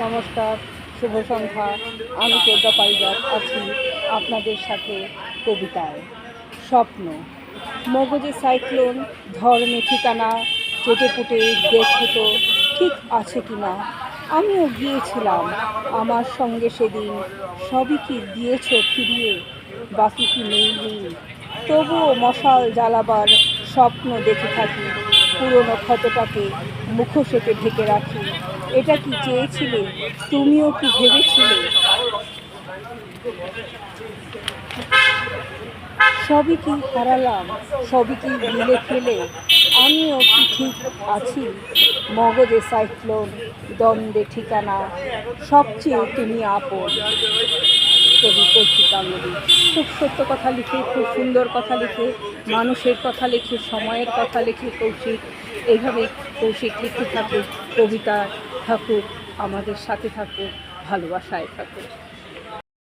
নমস্কার, শুভ সন্ধ্যা। আমি প্রজ্ঞা পারিজাত আছি আপনাদের সাথে কবিতায়। স্বপ্ন মগজে সাইক্লোন, ধর্মে ঠিকানা, চেটেপুটে দেখো তো ঠিক আছে কি না। আমিও গিয়েছিলাম আমার সঙ্গে সেদিন, সবই কি দিয়েছ ফিরিয়ে, বাকি কি নেই ঋণ। তবুও মশাল জ্বালাবার স্বপ্ন দেখে থাকি, পুরনো ক্ষতটাকে মুখোশেতে ঢেকে রাখি। এটা কি চেয়েছিলে, তুমিও কি ভেবেছিলে? সবই কি হারালাম, সবই কি গিলে খেলে, আমিও কি ঠিক আছি? মগজে সাইক্লোন, দ্বন্দ্বে ঠিকানা, সবচেয়ে তুমি আপন। কবি কৌশিক গাঙ্গুলী। খুব সত্য কথা লিখে, খুব সুন্দর কথা লিখে, মানুষের কথা লিখে, সময়ের কথা লিখে কৌশিক। এইভাবে কৌশিক লিখতে থাকুক, কবিতা থাকুক, আমাদের সাথে থাকুক, ভালোবাসায় থাকুক।